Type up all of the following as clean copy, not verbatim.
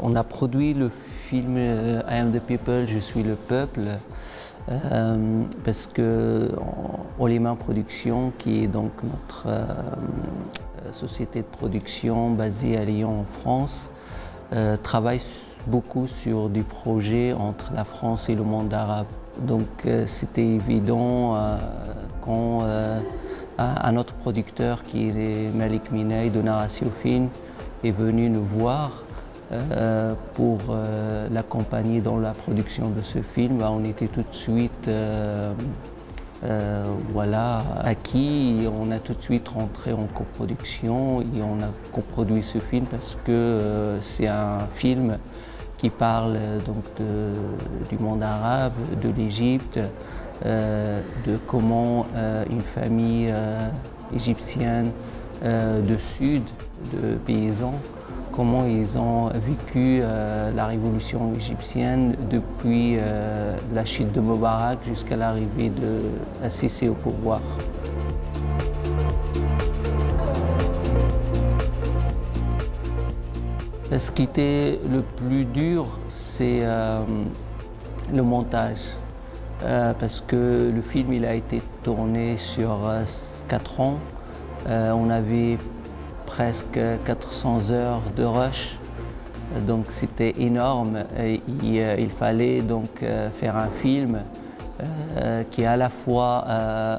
On a produit le film I Am the People, Je suis le peuple, parce que Olema Production, qui est donc notre société de production basée à Lyon en France, travaille beaucoup sur des projets entre la France et le monde arabe. Donc c'était évident quand un autre producteur qui est Malik Minay de Narratio Film est venu nous voir pour l'accompagner dans la production de ce film. On était tout de suite acquis, et on a tout de suite rentré en coproduction et on a coproduit ce film parce que c'est un film qui parle donc du monde arabe, de l'Égypte, de comment une famille égyptienne de sud, de paysans, comment ils ont vécu la révolution égyptienne depuis la chute de Moubarak jusqu'à l'arrivée de Sissi au pouvoir. Ce qui était le plus dur, c'est le montage. Parce que le film il a été tourné sur 4 ans. On avait presque 400 heures de rush, donc c'était énorme. Il fallait donc faire un film qui à la fois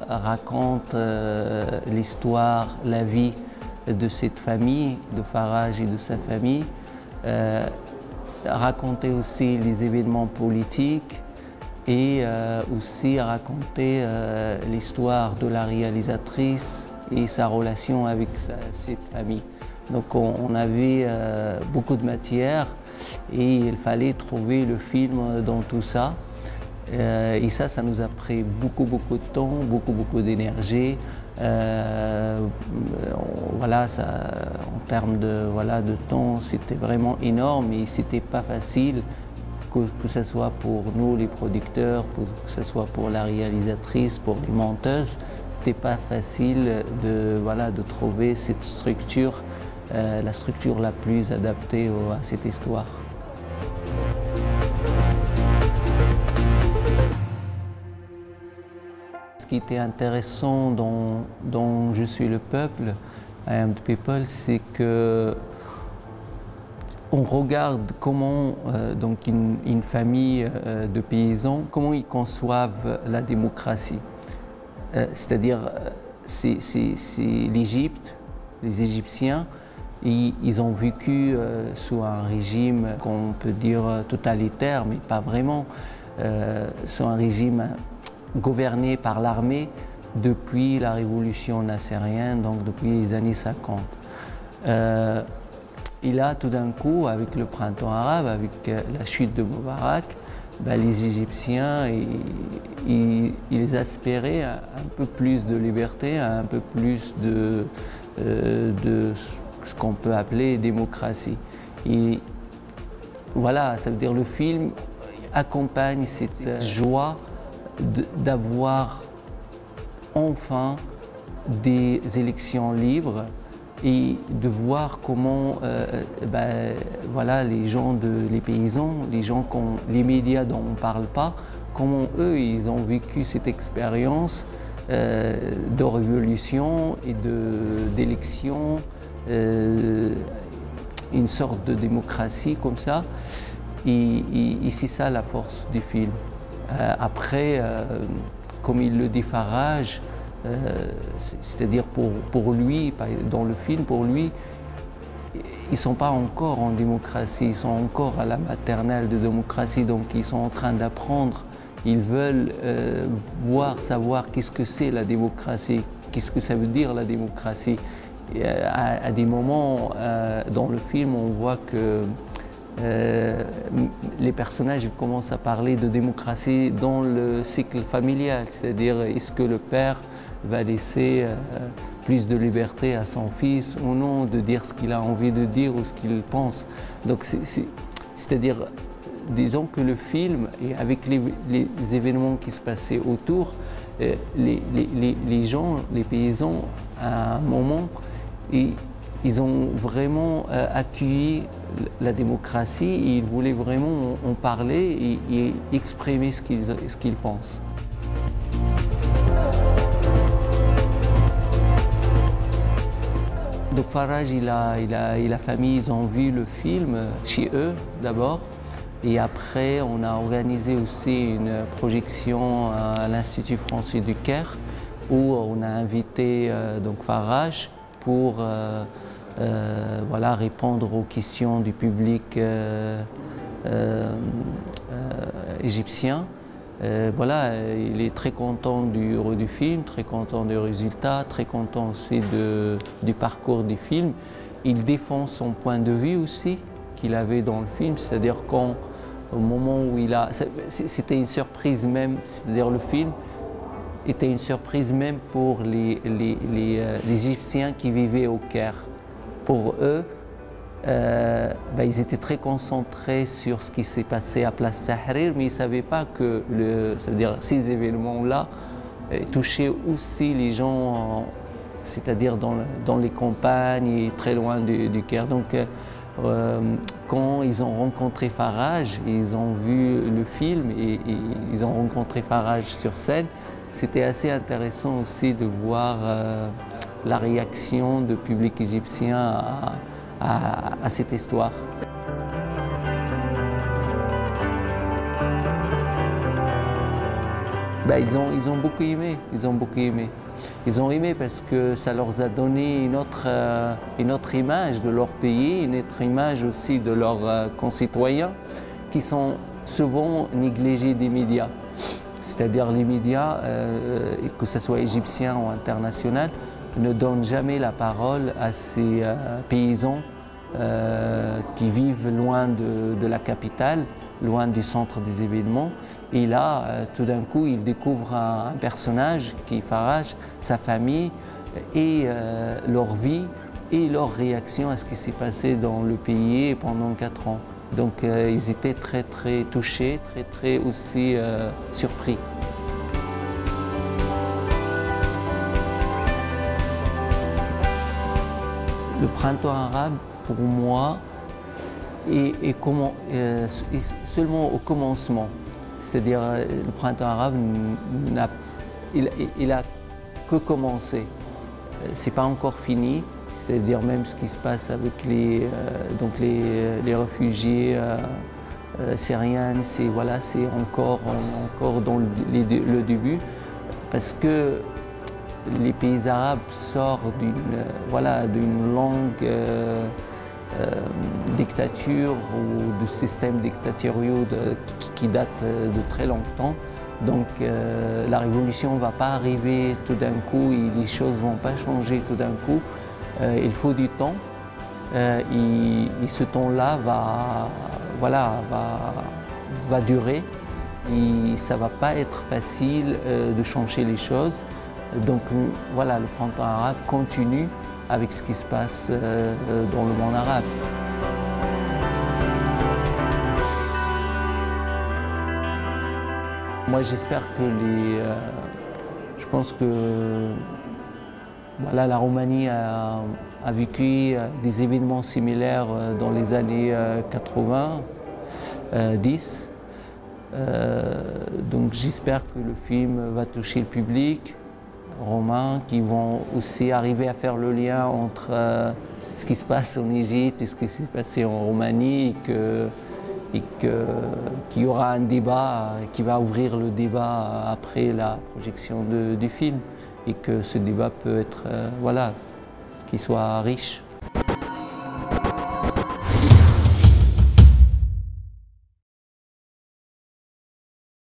raconte l'histoire, la vie de cette famille, de Faraj et de sa famille, raconter aussi les événements politiques et aussi raconter l'histoire de la réalisatrice et sa relation avec cette famille. Donc on avait beaucoup de matière et il fallait trouver le film dans tout ça. Et ça nous a pris beaucoup de temps, beaucoup d'énergie. En termes de temps, c'était vraiment énorme et c'était pas facile, que ce soit pour nous les producteurs, que ce soit pour la réalisatrice, pour les monteuses. C'était pas facile de trouver cette structure, la structure la plus adaptée à cette histoire. Ce qui était intéressant dans Je suis le peuple, I Am the People, c'est que on regarde comment donc une famille de paysans, comment ils conçoivent la démocratie. C'est-à-dire, c'est l'Égypte, les Égyptiens, ils ont vécu sous un régime qu'on peut dire totalitaire, mais pas vraiment, sous un régime gouverné par l'armée depuis la révolution nassérienne, donc depuis les années 50. Et là, tout d'un coup, avec le printemps arabe, avec la chute de Moubarak, les Égyptiens, ils aspiraient à un peu plus de liberté, à un peu plus de ce qu'on peut appeler démocratie. Et voilà, ça veut dire le film accompagne cette joie d'avoir enfin des élections libres et de voir comment les gens, les paysans, les médias dont on ne parle pas, comment eux, ils ont vécu cette expérience de révolution et d'élection, une sorte de démocratie comme ça. Et c'est ça la force du film. Après, comme il le dit Faraj, c'est-à-dire pour lui, dans le film, pour lui, ils ne sont pas encore en démocratie, ils sont encore à la maternelle de démocratie, donc ils sont en train d'apprendre, ils veulent savoir qu'est-ce que c'est la démocratie, qu'est-ce que ça veut dire la démocratie. Et à des moments dans le film, on voit que les personnages commencent à parler de démocratie dans le cycle familial, c'est-à-dire est-ce que le père va laisser plus de liberté à son fils ou non, de dire ce qu'il a envie de dire ou ce qu'il pense. Donc c'est-à-dire, disons que le film, et avec les événements qui se passaient autour, les gens, les paysans, à un moment, ils ont vraiment accueilli la démocratie et ils voulaient vraiment en parler et exprimer ce qu'ils pensent. Donc Faraj et la famille, ils ont vu le film chez eux d'abord. Et après, on a organisé aussi une projection à l'Institut français du Caire où on a invité donc Faraj pour voilà, répondre aux questions du public égyptien. Voilà, il est très content du film, très content du résultat, très content aussi du parcours du film. Il défend son point de vue aussi qu'il avait dans le film, c'est-à-dire qu'au moment où il a... C'était une surprise même, c'est-à-dire le film était une surprise même pour les Égyptiens qui vivaient au Caire. Pour eux, ils étaient très concentrés sur ce qui s'est passé à Place Tahrir, mais ils ne savaient pas que c'est-à-dire ces événements-là touchaient aussi les gens, c'est-à-dire dans les campagnes et très loin du Caire. Donc, quand ils ont rencontré Faraj, ils ont vu le film et ils ont rencontré Faraj sur scène, c'était assez intéressant aussi de voir la réaction du public égyptien à cette histoire. Ils ont beaucoup aimé, ils ont beaucoup aimé. Ils ont aimé parce que ça leur a donné une autre image de leur pays, une autre image aussi de leurs concitoyens qui sont souvent négligés des médias. C'est-à-dire les médias, que ce soit égyptiens ou internationaux, ne donnent jamais la parole à ces paysans qui vivent loin de la capitale, loin du centre des événements. Et là, tout d'un coup, ils découvrent un personnage qui est Faraj, sa famille et leur vie et leur réaction à ce qui s'est passé dans le pays pendant 4 ans. Donc ils étaient très touchés, très aussi surpris. Le printemps arabe, pour moi, est seulement au commencement. C'est-à-dire le printemps arabe, il a que commencé. Ce n'est pas encore fini. C'est-à-dire même ce qui se passe avec les réfugiés syriens, c'est encore dans le début, parce que les pays arabes sortent d'une longue dictature ou de système dictatoriaux qui date de très longtemps. Donc la révolution ne va pas arriver tout d'un coup et les choses ne vont pas changer tout d'un coup. Il faut du temps et ce temps-là va durer et ça ne va pas être facile de changer les choses. Donc voilà, le printemps arabe continue avec ce qui se passe dans le monde arabe. Moi j'espère que je pense que la Roumanie a vécu des événements similaires dans les années 90. Donc j'espère que le film va toucher le public roumain, qui vont aussi arriver à faire le lien entre ce qui se passe en Égypte et ce qui s'est passé en Roumanie, et qu'il y aura un débat qui va ouvrir le débat après la projection du film, et que ce débat peut être, qu'il soit riche.